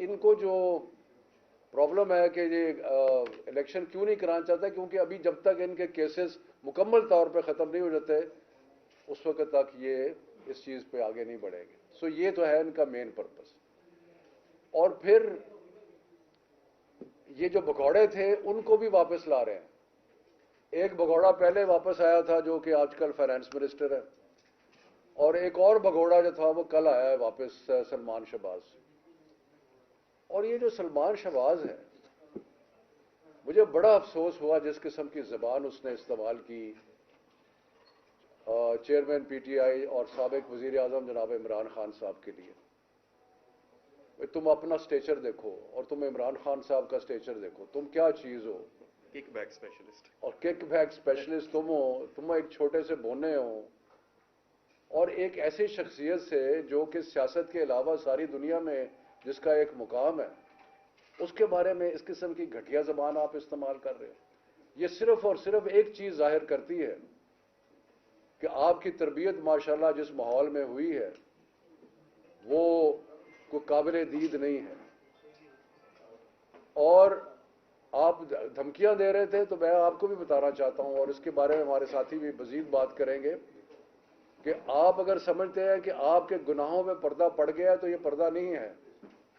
ان کو جو پرابلم ہے کہ یہ الیکشن کیوں نہیں کرانا چاہتا، کیونکہ ابھی جب تک ان کے کیسز مکمل طور پہ ختم نہیں ہو جاتے اس وقت تک یہ اس چیز پہ آگے نہیں بڑھیں گے. سو یہ تو ہے ان کا مین پرپس. اور پھر یہ جو بھگوڑے تھے ان کو بھی واپس لا رہے ہیں. ایک بھگوڑا پہلے واپس آیا تھا جو کہ آج کل فائنانس منسٹر ہے، اور ایک اور بھگوڑا جو تھا وہ کل آیا ہے واپس، سلمان شہباز. اور یہ جو سلمان شہباز ہے، مجھے بڑا افسوس ہوا جس قسم کی زبان اس نے استعمال کی چیئرمین پی ٹی آئی اور سابق وزیر اعظم جناب عمران خان صاحب کے لیے. تم اپنا سٹیچر دیکھو اور تم عمران خان صاحب کا سٹیچر دیکھو، تم کیا چیز ہو. Kick back specialist. اور کک بیک اسپیشلسٹ تم ہو، تم ایک چھوٹے سے بونے ہو، اور ایک ایسی شخصیت سے جو کہ سیاست کے علاوہ ساری دنیا میں جس کا ایک مقام ہے، اس کے بارے میں اس قسم کی گھٹیا زبان آپ استعمال کر رہے ہو. یہ صرف اور صرف ایک چیز ظاہر کرتی ہے کہ آپ کی تربیت ماشاءاللہ جس ماحول میں ہوئی ہے وہ کوئی قابل دید نہیں ہے. اور آپ دھمکیاں دے رہے تھے تو میں آپ کو بھی بتانا چاہتا ہوں، اور اس کے بارے میں ہمارے ساتھی بھی مزید بات کریں گے، کہ آپ اگر سمجھتے ہیں کہ آپ کے گناہوں میں پردہ پڑ گیا ہے تو یہ پردہ نہیں ہے.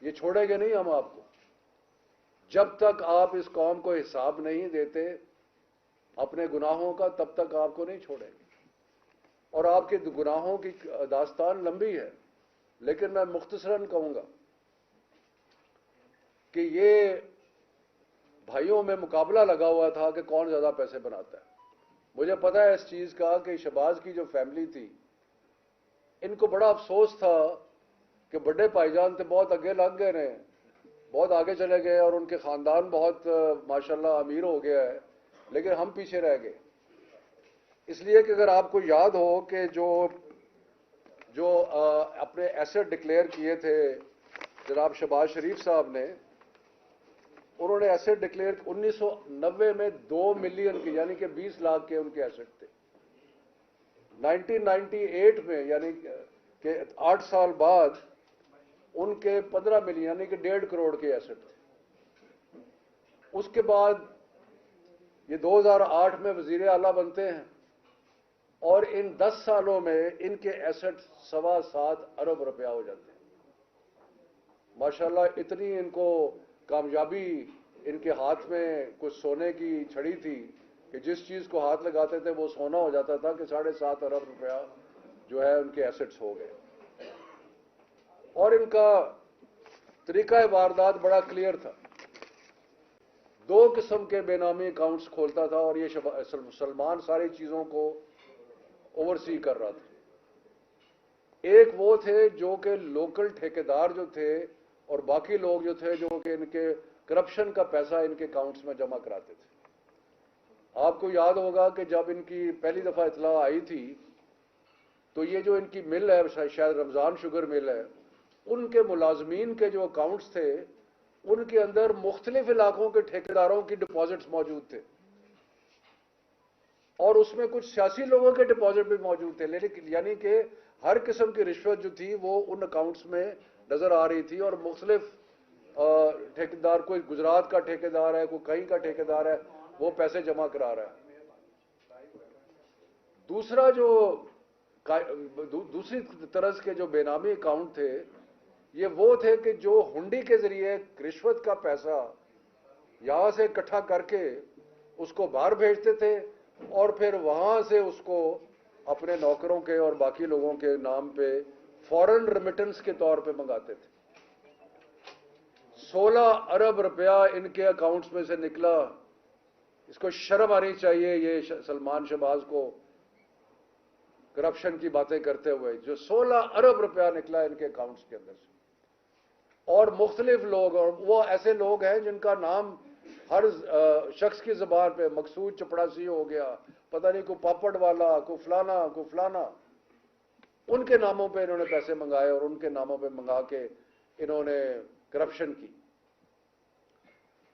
یہ چھوڑیں گے نہیں ہم آپ کو. جب تک آپ اس قوم کو حساب نہیں دیتے اپنے گناہوں کا، تب تک آپ کو نہیں چھوڑیں گے. اور آپ کے گناہوں کی داستان لمبی ہے، لیکن میں مختصراً کہوں گا کہ یہ بھائیوں میں مقابلہ لگا ہوا تھا کہ کون زیادہ پیسے بناتا ہے. مجھے پتا ہے اس چیز کا کہ شہباز کی جو فیملی تھی ان کو بڑا افسوس تھا کہ بڑے بھائی جان تھے بہت آگے لگ گئے ہیں، بہت آگے چلے گئے، اور ان کے خاندان بہت ماشاءاللہ امیر ہو گیا ہے، لیکن ہم پیچھے رہ گئے. اس لیے کہ اگر آپ کو یاد ہو کہ جو اپنے ایسٹ ڈکلیئر کیے تھے جناب شہباز شریف صاحب نے، انہوں نے ایسٹ ڈکلیئر 1990 میں 2 ملین کے یعنی کہ 20 لاکھ کے ان کے ایسٹ تھے. 1998 میں یعنی کہ 8 سال بعد ان کے 15 ملین یعنی کہ 1.5 کروڑ کے ایسٹ تھے. اس کے بعد یہ 2008 میں وزیر اعلیٰ بنتے ہیں، اور ان 10 سالوں میں ان کے ایسٹ 7.25 ارب روپیہ ہو جاتے ہیں. ماشاءاللہ اتنی ان کو کامیابی، ان کے ہاتھ میں کچھ سونے کی چھڑی تھی کہ جس چیز کو ہاتھ لگاتے تھے وہ سونا ہو جاتا تھا، کہ 7.5 ارب روپیہ جو ہے ان کے ایسٹس ہو گئے. اور ان کا طریقہ واردات بڑا کلیئر تھا. 2 قسم کے بے نامی اکاؤنٹس کھولتا تھا، اور یہ سلمان ساری چیزوں کو اوورسی کر رہا تھا. ایک وہ تھے جو کہ لوکل ٹھیکیدار جو تھے، اور باقی لوگ جو تھے جو کہ ان کے کرپشن کا پیسہ ان کے اکاؤنٹس میں جمع کراتے تھے. آپ کو یاد ہوگا کہ جب ان کی پہلی دفعہ اطلاع آئی تھی تو یہ جو ان کی مل ہے، شاید رمضان شوگر مل ہے، ان کے ملازمین کے جو اکاؤنٹس تھے ان کے اندر مختلف علاقوں کے ٹھیکیداروں کی ڈپازٹس موجود تھے، اور اس میں کچھ سیاسی لوگوں کے ڈپازٹ بھی موجود تھے. لیکن یعنی کہ ہر قسم کی رشوت جو تھی وہ ان اکاؤنٹس میں نظر آ رہی تھی، اور مختلف ٹھیکیدار، کوئی گجرات کا ٹھیکیدار ہے، کوئی کہیں کا ٹھیکیدار ہے، وہ پیسے جمع کرا رہا ہے. دوسری طرز کے جو بے نامی اکاؤنٹ تھے یہ وہ تھے کہ جو ہنڈی کے ذریعے رشوت کا پیسہ یہاں سے اکٹھا کر کے اس کو باہر بھیجتے تھے، اور پھر وہاں سے اس کو اپنے نوکروں کے اور باقی لوگوں کے نام پہ فورن ریمیٹنس کے طور پہ منگاتے تھے. 16 ارب روپیہ ان کے اکاؤنٹس میں سے نکلا. اس کو شرم آنی چاہیے یہ سلمان شہباز کو کرپشن کی باتیں کرتے ہوئے. جو 16 ارب روپیہ نکلا ان کے اکاؤنٹس کے اندر سے. اور مختلف لوگ، اور وہ ایسے لوگ ہیں جن کا نام ہر شخص کی زبان پہ، مقصود چپڑاسی ہو گیا، پتہ نہیں کوئی پاپڑ والا، کوئی فلانا، ان کے ناموں پہ انہوں نے پیسے منگائے، اور ان کے ناموں پہ منگا کے انہوں نے کرپشن کی.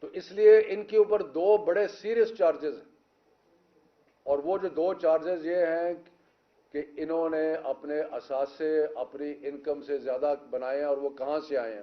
تو اس لیے ان کے اوپر 2 بڑے سیریس چارجز ہیں، اور وہ جو 2 چارجز یہ ہیں کہ انہوں نے اپنے اثاثے اپنی انکم سے زیادہ بنائے ہیں، اور وہ کہاں سے آئے ہیں.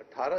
18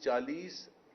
40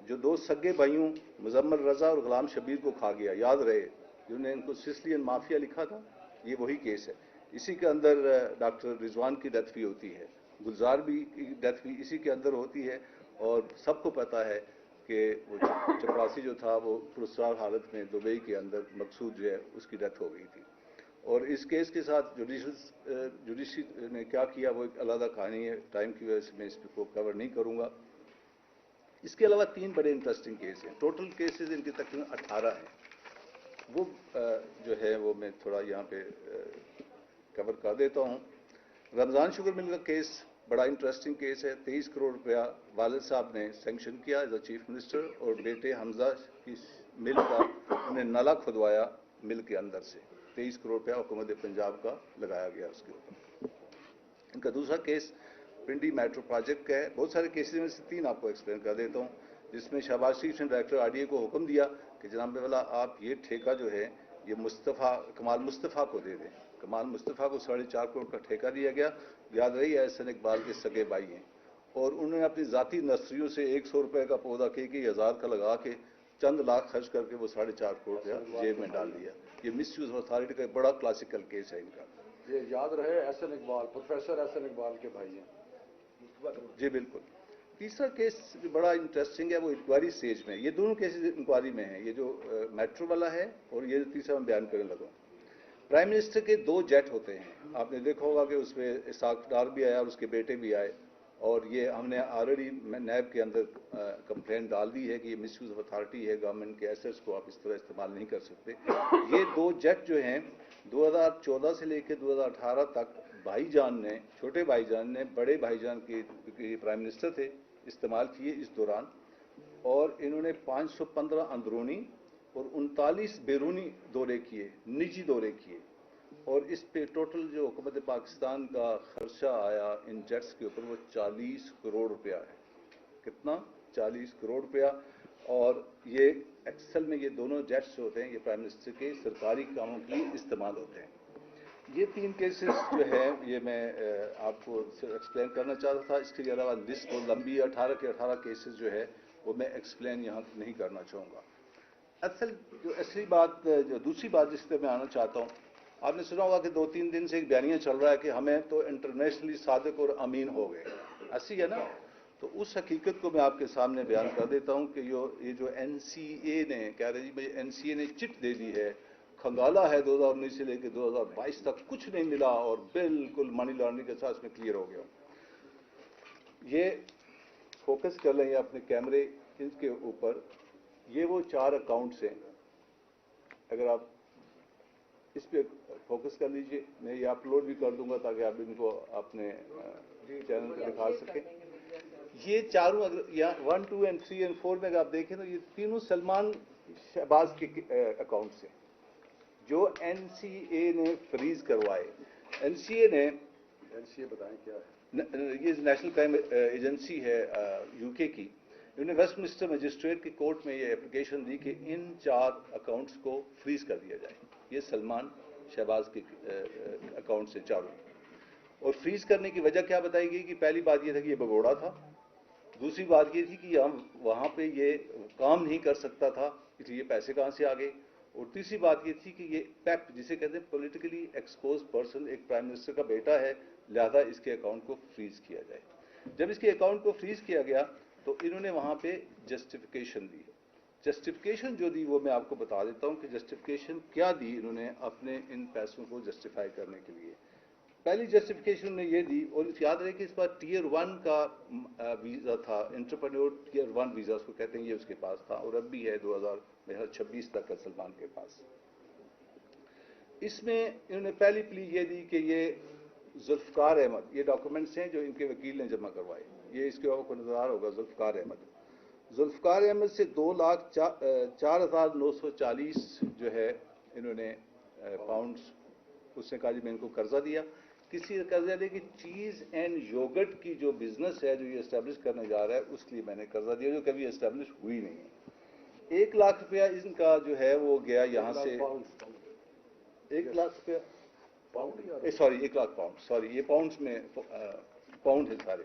جو دو سگے بھائیوں مزمل رضا اور غلام شبیر کو کھا گیا، یاد رہے، جنہوں نے ان کو سسلین مافیا لکھا تھا، یہ وہی کیس ہے۔ اسی کے اندر ڈاکٹر رضوان کی ڈیتھ بھی ہوتی ہے، گلزار بھی کی ڈیتھ بھی اسی کے اندر ہوتی ہے، اور سب کو پتہ ہے کہ وہ چپراسی جو تھا وہ پرسرار حالت میں دبئی کے اندر مقصود جو ہے اس کی ڈیتھ ہو گئی تھی۔ اور اس کیس کے ساتھ جوڈیشری نے کیا کیا وہ ایک علیحدہ کہانی ہے، ٹائم کی وجہ سے میں اس کو کور نہیں کروں گا۔ اس کے علاوہ 3 بڑے انٹرسٹنگ کیس ہیں، ٹوٹل کیسز ان کے تقریباً 18 ہیں، وہ جو ہے وہ میں تھوڑا یہاں پہ کور کر دیتا ہوں۔ رمضان شوگر مل کا کیس بڑا انٹرسٹنگ کیس ہے، 23 کروڑ روپیہ والد صاحب نے سینکشن کیا ایز اے چیف منسٹر، اور بیٹے حمزہ کی مل کا انہیں نالا کھدوایا مل کے اندر سے، 23 کروڑ روپیہ حکومت پنجاب کا لگایا گیا اس کے اوپر۔ ان کا دوسرا کیس پنڈی میٹرو پروجیکٹ کا ہے۔ بہت سارے کیسز میں سے 3 آپ کو ایکسپلین کر دیتا ہوں، جس میں شہباز شریف نے ڈائریکٹر RDA کو حکم دیا کہ جناب والا آپ یہ ٹھیکہ جو ہے یہ کمال مصطفیٰ کو دے دیں۔ کمال مصطفیٰ کو 4.5 کروڑ کا ٹھیکہ دیا گیا، یاد رہی احسن اقبال کے سگے بھائی ہیں، اور انہوں نے اپنی ذاتی نرسریوں سے 100 روپے کا پودا کہ 1000 کا لگا کے چند لاکھ خرچ کر کے وہ 4.5 کروڑ روپیہ جیب میں ڈال دیا۔ یہ مس یوز اتھارٹی کا ایک بڑا کلاسیکل کیس ہے ان کا۔ یہ یاد رہے احسن اقبال، پروفیسر احسن اقبال کے بھائی ہیں۔ جی بالکل۔ تیسرا کیس جو بڑا انٹرسٹنگ ہے وہ انکوائری سٹیج میں، یہ دونوں کیسز انکوائری میں ہیں، یہ جو میٹرو والا ہے اور یہ تیسرا میں بیان کرنے لگا۔ پرائم منسٹر کے 2 جیٹ ہوتے ہیں، آپ نے دیکھا ہوگا کہ اس میں اسحاق ڈار بھی آیا اور اس کے بیٹے بھی آئے، اور یہ ہم نے آلریڈی نیب کے اندر کمپلین ڈال دی ہے کہ یہ مس یوز آف اتھارٹی ہے، گورنمنٹ کے ایسٹس کو آپ اس طرح استعمال نہیں کر سکتے۔ یہ 2 جیٹ جو ہیں 2014 سے لے کے 2018 تک بھائی جان نے، چھوٹے بھائی جان نے بڑے بھائی جان کے پرائم منسٹر تھے استعمال کیے اس دوران، اور انہوں نے 515 اندرونی اور 39 بیرونی دورے کیے، نجی دورے کیے، اور اس پہ ٹوٹل جو حکومت پاکستان کا خرچہ آیا ان جیٹس کے اوپر وہ 40 کروڑ روپیہ ہے۔ کتنا؟ 40 کروڑ روپیہ۔ اور یہ ایکسل میں یہ دونوں جیٹس جو ہوتے ہیں یہ پرائم منسٹر کے سرکاری کاموں کے لیے استعمال ہوتے ہیں۔ یہ 3 کیسز جو ہیں یہ میں آپ کو ایکسپلین کرنا چاہتا تھا۔ اس کے علاوہ لسٹ بہت لمبی ہے، 18 کے 18 کیسز جو ہے وہ میں ایکسپلین یہاں نہیں کرنا چاہوں گا۔ اصلی بات جو دوسری بات جس پہ میں آنا چاہتا ہوں، آپ نے سنا ہوگا کہ 2-3 دن سے ایک بیانیہ چل رہا ہے کہ ہمیں تو انٹرنیشنلی صادق اور امین ہو گئے، ایسی ہے نا؟ تو اس حقیقت کو میں آپ کے سامنے بیان کر دیتا ہوں کہ یہ جو NCA نے کہہ رہے جی بھائی NCA نے چٹ دے دی ہے، کھنگالا ہے 2019 سے لے کے 2022 تک کچھ نہیں ملا، اور بالکل منی لانڈرنگ کے ساتھ اس میں کلیئر ہو گیا۔ یہ فوکس کر لیں اپنے کیمرے ان کے اوپر، یہ وہ 4 اکاؤنٹس ہیں، اگر آپ اس پہ فوکس کر لیجئے، میں یہ اپلوڈ بھی کر دوں گا تاکہ آپ ان کو اپنے چینل پہ دکھا سکیں۔ یہ چاروں اگر 1, 2 اور 3 اور 4 میں اگر آپ دیکھیں تو یہ تینوں سلمان شہباز کے اکاؤنٹس ہیں جو NCA نے فریز کروائے۔ NCA بتائیں کیا ہے؟ یہ نیشنل کرائم ایجنسی ہے UK کی، انہوں نے ویسٹ منسٹر مجسٹریٹ کی کورٹ میں یہ اپلیکیشن دی کہ ان 4 اکاؤنٹس کو فریز کر دیا جائے۔ یہ سلمان شہباز کے اکاؤنٹس ہیں چاروں، اور فریز کرنے کی وجہ کیا بتائی گئی کہ پہلی بات یہ تھا کہ یہ بگوڑا تھا، دوسری بات یہ تھی کہ ہم وہاں پہ یہ کام نہیں کر سکتا تھا اس لیے پیسے کہاں سے آ گئے، اور تیسری بات یہ تھی کہ یہ پیپ جسے کہتے ہیں پولیٹیکلی ایکسپوز پرسن ایک پرائم منسٹر کا بیٹا ہے، لہذا اس کے اکاؤنٹ کو فریز کیا جائے۔ جب اس کے اکاؤنٹ کو فریز کیا گیا تو انہوں نے وہاں پہ جسٹیفیکیشن دی۔ جسٹیفیکیشن جو دی وہ میں آپ کو بتا دیتا ہوں کہ جسٹیفیکیشن کیا دی انہوں نے اپنے ان پیسوں کو جسٹیفائی کرنے کے لیے۔ پہلی جسٹیفیکیشن نے یہ دی، اور یاد رہے کہ اس بار Tier 1 کا ویزا تھا، انٹرپرینور Tier 1 ویزا اس کو کہتے ہیں، یہ اس کے پاس تھا، اور اب بھی ہے 2026 تک کا سلمان کے پاس۔ اس میں انہوں نے پہلی پلی یہ دی کہ یہ ذوالفقار احمد، یہ ڈاکومنٹس ہیں جو ان کے وکیل نے جمع کروائے، یہ اس کے اوپر کو نظر ہوگا ذوالفقار احمد سے 2,04,940 جو ہے انہوں نے پاؤنڈز، اس نے کہا جی میں ان کو قرضہ دیا۔ کسی قرضہ دے کہ چیز اینڈ یوگرٹ کی جو بزنس ہے جو یہ اسٹیبلش کرنے جا رہا ہے اس کے لیے میں نے قرضہ دیا جو کبھی اسٹیبلش ہوئی نہیں ہے۔ 1 لاکھ روپیہ ان کا جو ہے وہ گیا یہاں سے، 1 لاکھ روپیہ سوری 1 لاکھ پاؤنڈ، سوری یہ پاؤنڈز میں پاؤنڈ ہے سارے،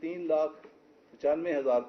3,95,000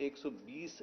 120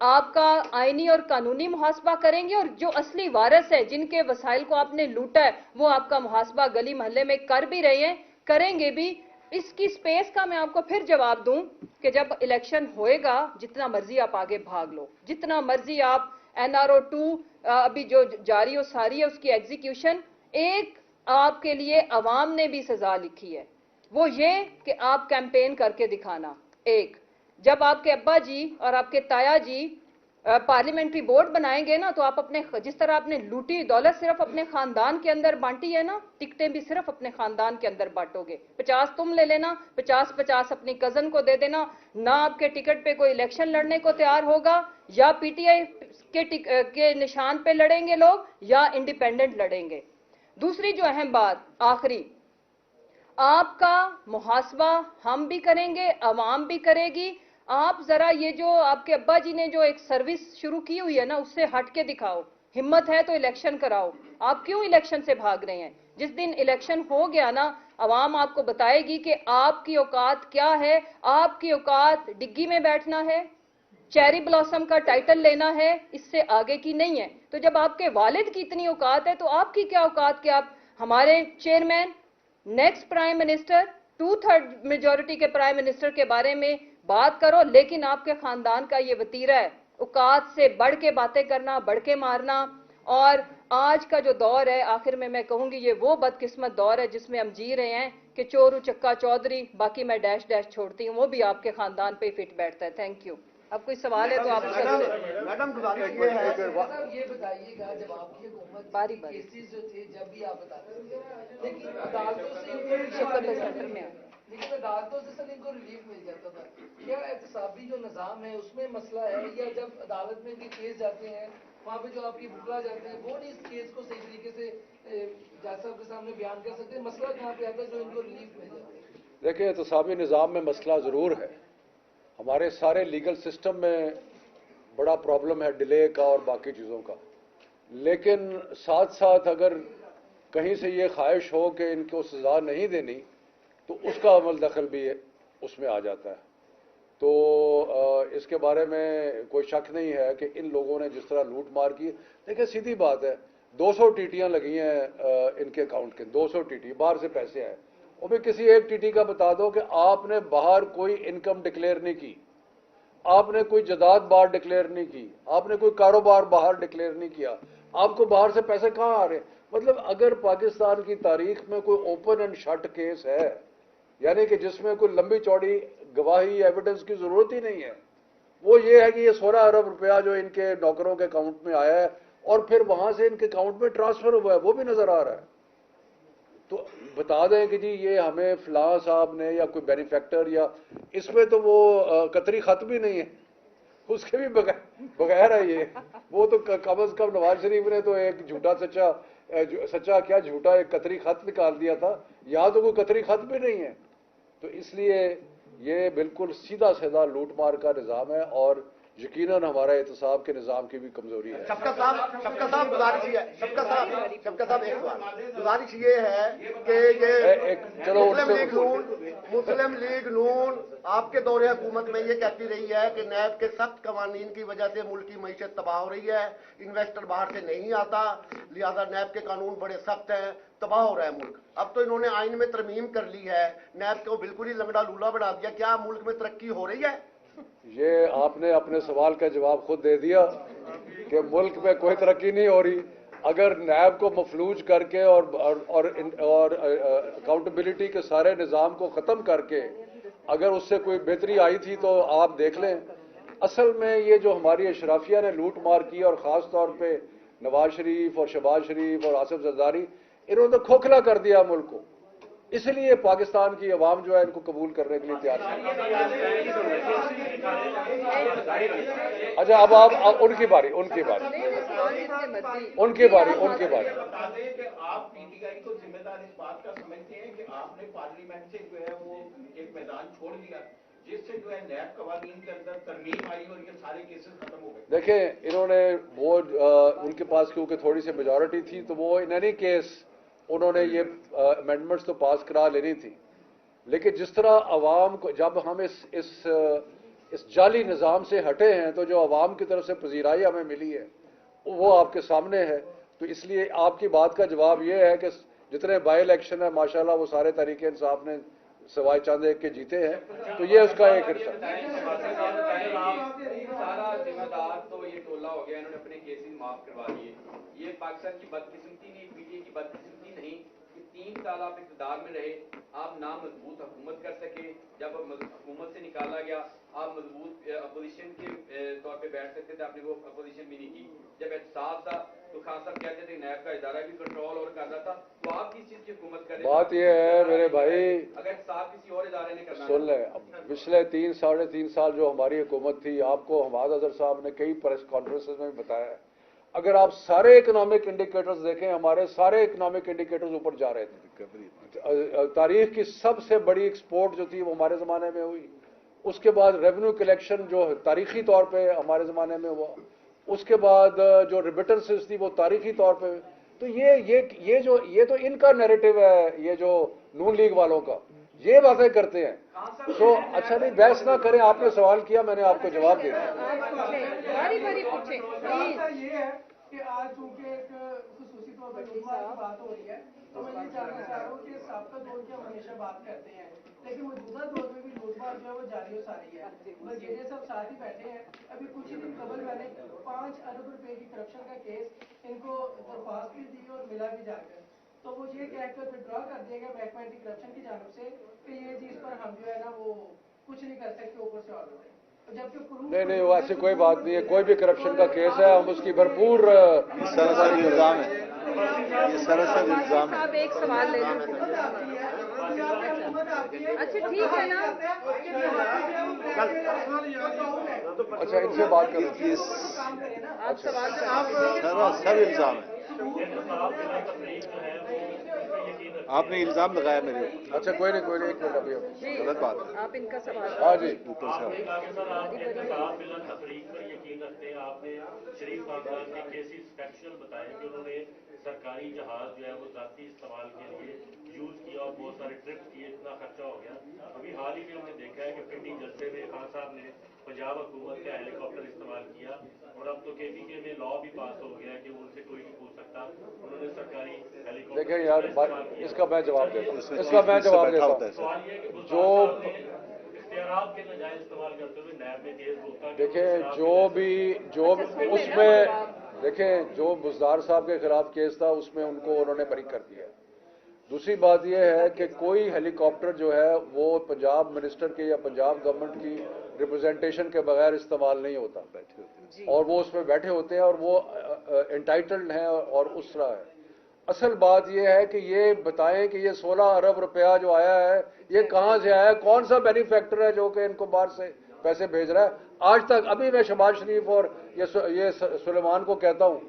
آپ کا آئینی اور قانونی محاسبہ کریں گے, اور جو اصلی وارث ہے جن کے وسائل کو آپ نے لوٹا ہے وہ آپ کا محاسبہ گلی محلے میں کر بھی رہے ہیں, کریں گے بھی. اس کی سپیس کا میں آپ کو پھر جواب دوں کہ جب الیکشن ہوئے گا جتنا مرضی آپ آگے بھاگ لو, جتنا مرضی آپ NRO2 ابھی جو جاری و ساری ہے اس کی ایگزیکیوشن, ایک آپ کے لیے عوام نے بھی سزا لکھی ہے, وہ یہ کہ آپ کیمپین کر کے دکھانا. ایک جب آپ کے ابا جی اور آپ کے تایا جی پارلیمنٹری بورڈ بنائیں گے نا, تو آپ اپنے جس طرح آپ نے لوٹی دولت صرف اپنے خاندان کے اندر بانٹی ہے نا, ٹکٹیں بھی صرف اپنے خاندان کے اندر بانٹو گے. 50 تم لے لینا, 50 اپنی کزن کو دے دینا. نہ آپ کے ٹکٹ پہ کوئی الیکشن لڑنے کو تیار ہوگا, یا PTI کے نشان پہ لڑیں گے لوگ, یا انڈیپینڈنٹ لڑیں گے. دوسری جو اہم بات آخری, آپ کا محاسبہ ہم بھی کریں گے, عوام بھی کرے گی. آپ ذرا یہ جو آپ کے ابا جی نے جو ایک سروس شروع کی ہوئی ہے نا, اس سے ہٹ کے دکھاؤ. ہمت ہے تو الیکشن کراؤ. آپ کیوں الیکشن سے بھاگ رہے ہیں؟ جس دن الیکشن ہو گیا نا, عوام آپ کو بتائے گی کہ آپ کی اوقات کیا ہے. آپ کی اوقات ڈگی میں بیٹھنا ہے, چیری بلاسم کا ٹائٹل لینا ہے, اس سے آگے کی نہیں ہے. تو جب آپ کے والد کی اتنی اوقات ہے تو آپ کی کیا اوقات کہ آپ ہمارے chairman, next prime minister, 2/3 majority کے پرائم منسٹر کے بارے میں بات کرو, لیکن آپ کے خاندان کا یہ وتیرہ ہے اوقات سے بڑھ کے باتیں کرنا, بڑھ کے مارنا. اور آج کا جو دور ہے, آخر میں کہوں گی یہ وہ بدقسمت دور ہے جس میں ہم جی رہے ہیں کہ چورو چکا چودھری, باقی میں ڈیش ڈیش چھوڑتی ہوں, وہ بھی آپ کے خاندان پہ فٹ بیٹھتا ہے. Thank you. اب کوئی سوال ہے تو آپ میڈم گزارش یہ ہے یہ بتائیے گا جب آپ کی حکومت باری باری کیسز جو تھے جب بھی آپ بتاتے تھے, لیکن عدالتوں سے ان کو سینٹر میں لیکن عدالتوں سے سر ان کو ریلیف مل جاتا تھا. کیا احتسابی جو نظام ہے اس میں مسئلہ ہے, یا جب عدالت میں بھی کیس جاتے ہیں وہاں پہ جو آپ کی بکلا جاتے ہیں وہ نہیں اس کیس کو صحیح طریقے سے جج صاحب کے سامنے بیان کر سکتے؟ مسئلہ کہاں پہ آتا ہے جو ان کو ریلیف مل جاتا ہے؟ دیکھیں, احتسابی نظام میں مسئلہ ضرور ہے. ہمارے سارے لیگل سسٹم میں بڑا پرابلم ہے ڈیلے کا اور باقی چیزوں کا. لیکن ساتھ ساتھ اگر کہیں سے یہ خواہش ہو کہ ان کو سزا نہیں دینی تو اس کا عمل دخل بھی اس میں آ جاتا ہے. تو اس کے بارے میں کوئی شک نہیں ہے کہ ان لوگوں نے جس طرح لوٹ مار کی, دیکھیں سیدھی بات ہے, 200 ٹیٹیاں لگی ہیں ان کے اکاؤنٹ کے, 200 ٹیٹی باہر سے پیسے آئے. وہ بھی کسی ایک ٹیٹی کا بتا دو کہ آپ نے باہر کوئی انکم ڈکلیئر نہیں کی, آپ نے کوئی جائیداد باہر ڈکلیئر نہیں کی, آپ نے کوئی کاروبار باہر ڈکلیئر نہیں کیا, آپ کو باہر سے پیسے کہاں آ رہے ہیں؟ مطلب اگر پاکستان کی تاریخ میں کوئی اوپن اینڈ شٹ کیس ہے, یعنی کہ جس میں کوئی لمبی چوڑی گواہی ایویڈنس کی ضرورت ہی نہیں ہے, وہ یہ ہے کہ یہ 16 ارب روپیہ جو ان کے نوکروں کے اکاؤنٹ میں آیا ہے اور پھر وہاں سے ان کے اکاؤنٹ میں ٹرانسفر ہوا ہے, وہ بھی نظر آ رہا ہے. تو بتا دیں کہ جی یہ ہمیں فلاں صاحب نے یا کوئی بینیفیکٹر, یا اس میں تو وہ قطری خط بھی نہیں ہے, اس کے بھی بغیر ہے یہ. وہ تو کم از کم نواز شریف نے تو ایک جھوٹا سچا کیا جھوٹا ایک قطری خط نکال دیا تھا, یہاں تو کوئی قطری خط بھی نہیں ہے. تو اس لیے یہ بالکل سیدھا سیدھا لوٹ مار کا نظام ہے, اور یقیناً ہمارا احتساب کے نظام کی بھی کمزوری ہے. شفقت صاحب گزارش یہ ہے, شفقت صاحب ایک سوال, گزارش یہ ہے کہ یہ مسلم لیگ نون آپ کے دور حکومت میں یہ کہتی رہی ہے کہ نیب کے سخت قوانین کی وجہ سے ملک کی معیشت تباہ ہو رہی ہے, انویسٹر باہر سے نہیں آتا, لہذا نیب کے قانون بڑے سخت ہیں, تباہ ہو رہا ہے ملک. اب تو انہوں نے آئین میں ترمیم کر لی ہے, نیب کو بالکل ہی لنگڑا لولا بنا دیا. کیا ملک میں ترقی ہو رہی ہے؟ یہ آپ نے اپنے سوال کا جواب خود دے دیا کہ ملک میں کوئی ترقی نہیں ہو رہی. اگر نیب کو مفلوج کر کے اور اکاؤنٹیبلٹی کے سارے نظام کو ختم کر کے اگر اس سے کوئی بہتری آئی تھی تو آپ دیکھ لیں. اصل میں یہ جو ہماری اشرافیہ نے لوٹ مار کی, اور خاص طور پہ نواز شریف اور شہباز شریف اور آصف زرداری, انہوں نے کھوکھلا کر دیا ملک کو. اس لیے پاکستان کی عوام جو ہے ان کو قبول کرنے کے لیے تیار نہیں. اچھا, اب آپ ان کی باری آپ پی ٹی آئی کو ذمہ دار اس بات کا سمجھتے ہیں کہ آپ نے پارلیمنٹ سے جو ہے وہ ایک میدان چھوڑ دیا جس سے جو ہے نیب قوانین کے اندر ترمیم آئی اور یہ سارے کیسز ختم ہو گئے. دیکھیں, انہوں نے وہ ان کے پاس کیونکہ تھوڑی سی میجورٹی تھی تو وہ ان اینی کیس انہوں نے یہ امینڈمنٹس تو پاس کرا لینی تھی. لیکن جس طرح عوام کو جب ہم اس اس جعلی نظام سے ہٹے ہیں تو جو عوام کی طرف سے پذیرائی ہمیں ملی ہے وہ آپ کے سامنے ہے. تو اس لیے آپ کی بات کا جواب یہ ہے کہ جتنے بائی الیکشن ہیں ماشاءاللہ وہ سارے تحریک انصاف نے سوائے چند ایک کے جیتے ہیں, تو یہ اس کا ایک حصہ. سارا ذمہ دار تو یہ ٹولہ ہو گیا, انہوں نے اپنے کیسز معاف کروا دیے. یہ پاکستان کی بدقسمتی نہیں, پی ٹی اے کی بدقسمتی نہیں کہ 3 سال آپ اقتدار میں رہے, آپ نہ مضبوط حکومت کر سکے. جب حکومت سے نکالا گیا آپ مضبوط اپوزیشن کے طور پہ بیٹھ سکتے تھے, آپ نے وہ اپوزیشن بھی نہیں کی. جب احتساب تھا تو خان صاحب کہتے تھے نیب کا ادارہ بھی کنٹرول اور کر رہا تھا, تو آپ کس چیز کی حکومت کر رہے ہیں؟ بات یہ ہے میرے بھائی, اگر احتساب کسی اور ادارے نے کرنا سن لیں, پچھلے 3-3.5 سال جو ہماری حکومت تھی, آپ کو حماد اظہر صاحب نے کئی پریس کانفرنسز میں بھی بتایا ہے, اگر آپ سارے اکنامک انڈیکیٹرز دیکھیں ہمارے سارے اکنامک انڈیکیٹرز اوپر جا رہے تھے. تاریخ کی سب سے بڑی ایکسپورٹ جو تھی وہ ہمارے زمانے میں ہوئی. اس کے بعد ریونیو کلیکشن جو تاریخی طور پہ ہمارے زمانے میں ہوا. اس کے بعد جو ریمیٹنسز تھی وہ تاریخی طور پہ. تو یہ تو ان کا نیریٹو ہے, یہ جو نون لیگ والوں کا, یہ باتیں کرتے ہیں. تو اچھا نہیں, بحث نہ کریں, آپ نے سوال کیا, میں نے آپ کو جواب دیا. یہ ہے کہ آج چونکہ ایک خصوصی طور پر کی بات ہو رہی ہے, تو میں یہ جاننا چاہ رہا ہوں کہ سابقہ دور کی ہم ہمیشہ بات کرتے ہیں, لیکن موجودہ دور میں بھی لوٹ مار جو ہے وہ جاری و ساری ہے. وزیر صاحب ساتھ ہی بیٹھے ہیں, ابھی کچھ ہی دن قبل میں نے 5 ارب روپے کی کرپشن کا کیس ان کو درخواست بھی دی اور ملا بھی جا کر, تو وہ یہ کہہ کر وڈرا کر دیا گیا محکمہ اینٹی کرپشن کی جانب سے کہ یہ چیز پر ہم جو ہے نا وہ کچھ نہیں کر سکتے, اوپر سے آرڈر ہے. نہیں, وہ ایسی کوئی بات نہیں ہے. کوئی بھی کرپشن کا کیس ہے ہم اس کی بھرپور سراسر الزام ہے, یہ سراسر الزام ہے. آپ ایک سوال لے لیں. اچھا ٹھیک ہے نا, اچھا ان سے بات کریں. آپ سوال سراسر الزام ہے. آپ نے الزام لگایا میرے اوپر. اچھا کوئی نہیں, ایک منٹ ابھی غلط بات. آپ ان کا سوال. ہاں جی, تفریق پر یقین رکھتے ہیں. آپ نے شریف خاندان کے کیسز فیکچوئل بتائے کہ انہوں نے سرکاری جہاز جو ہے وہ ذاتی استعمال کے لیے یوز کیا اور بہت سارے ٹرپس کیے, اتنا خرچہ ہو گیا. ابھی حال ہی میں ہم نے دیکھا ہے کہ پنڈی جلسے میں خان صاحب نے پنجاب حکومت کا ہیلی کاپٹر استعمال کیا, اور اب تو کے پی کے میں لا بھی پاس ہو گیا کہ ان سے کوئی نہیں پوچھ سکتا. انہوں نے سرکاری ہیلی کاپٹر دیکھیں یار, اس کا میں جواب دیتا ہوں, اس کا میں جواب دیتا ہوں. سوال یہ ہے کہ جو اختیارات کے ناجائز استعمال کرتے ہوئے نیب میں کیس ہوتا. دیکھیں جو اس میں دیکھیں جو بزدار صاحب کے خلاف کیس تھا اس میں ان کو انہوں نے بری کر دیا. دوسری بات یہ ہے کہ کوئی ہیلی کاپٹر جو ہے وہ پنجاب منسٹر کے یا پنجاب گورنمنٹ کی ریپرزنٹیشن کے بغیر استعمال نہیں ہوتا, اور وہ اس میں بیٹھے ہوتے ہیں اور وہ انٹائٹلڈ ہیں اور اس طرح ہے. اصل بات یہ ہے کہ یہ بتائیں کہ یہ 16 ارب روپیہ جو آیا ہے یہ کہاں سے آیا ہے, کون سا بینیفیکٹر ہے جو کہ ان کو باہر سے پیسے بھیج رہا ہے. آج تک ابھی میں شہباز شریف اور یہ سلیمان کو کہتا ہوں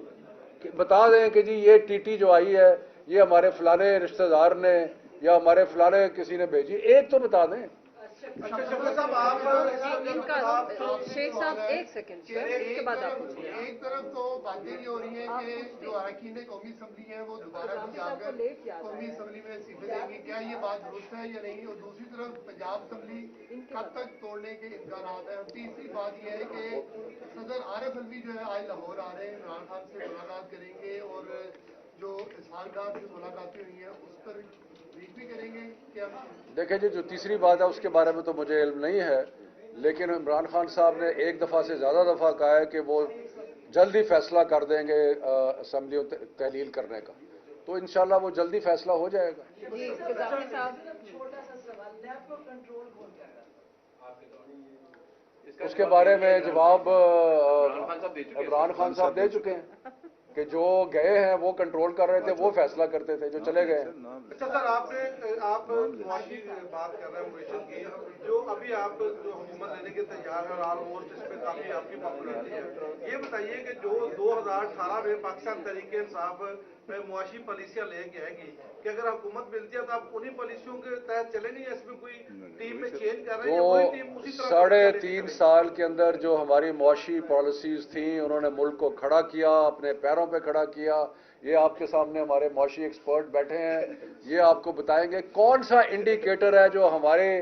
کہ بتا دیں کہ جی یہ ٹی ٹی جو آئی ہے یہ ہمارے فلانے رشتہ دار نے یا ہمارے فلانے کسی نے بھیجی, ایک تو بتا دیں. شیخ صاحب ایک سیکنڈ, اس کے بعد آپ ایک طرف تو باتیں یہ ہو رہی ہیں کہ جو اراکین قومی اسمبلی ہیں وہ دوبارہ جا کر قومی اسمبلی میں استعفے دیں گے, کیا یہ بات درست ہے یا نہیں؟ اور دوسری طرف پنجاب اسمبلی کب تک توڑنے کے امکانات ہیں؟ اور تیسری بات یہ ہے کہ صدر عارف الوی جو ہے آج لاہور آ رہے ہیں, عمران خان سے ملاقات کریں گے, اور جو اسحاق سے ملاقاتیں ہوئی ہیں اس پر بھی کریں گے کیا؟ دیکھیں جی, جو تیسری بات ہے اس کے بارے میں تو مجھے علم نہیں ہے, لیکن عمران خان صاحب نے ایک دفعہ سے زیادہ دفعہ کہا ہے کہ وہ جلدی فیصلہ کر دیں گے اسمبلی تحلیل کرنے کا, تو انشاءاللہ وہ جلدی فیصلہ ہو جائے گا. اس کے بارے میں جواب عمران خان صاحب دے چکے ہیں کہ جو گئے ہیں وہ کنٹرول کر رہے تھے, وہ فیصلہ کرتے تھے, جو چلے گئے ہیں. اچھا سر, آپ معاشی بات کر رہے ہیں معیشت کی, جو ابھی آپ جو حکومت لینے کے تیار ہیں اور آلموسٹ اس میں کافی آپ کی پاپولرٹی ہے, یہ بتائیے کہ جو 2018 میں پاکستان تحریک انصاف میں معاشی پالیسیاں لے کے آئے گی, کہ اگر حکومت ملتی ہے تو آپ انہی پالیسیوں کے تحت چلیں گے یا اس میں کوئی ٹیم میں چینج کر رہے ہیں یا وہی ٹیم اسی طرح؟ 3.5 سال کے اندر جو ہماری معاشی پالیسیز تھیں انہوں نے ملک کو کھڑا کیا, اپنے پیروں پہ کھڑا کیا. یہ آپ کے سامنے ہمارے معاشی ایکسپرٹ بیٹھے ہیں, یہ آپ کو بتائیں گے کون سا انڈیکیٹر ہے جو ہمارے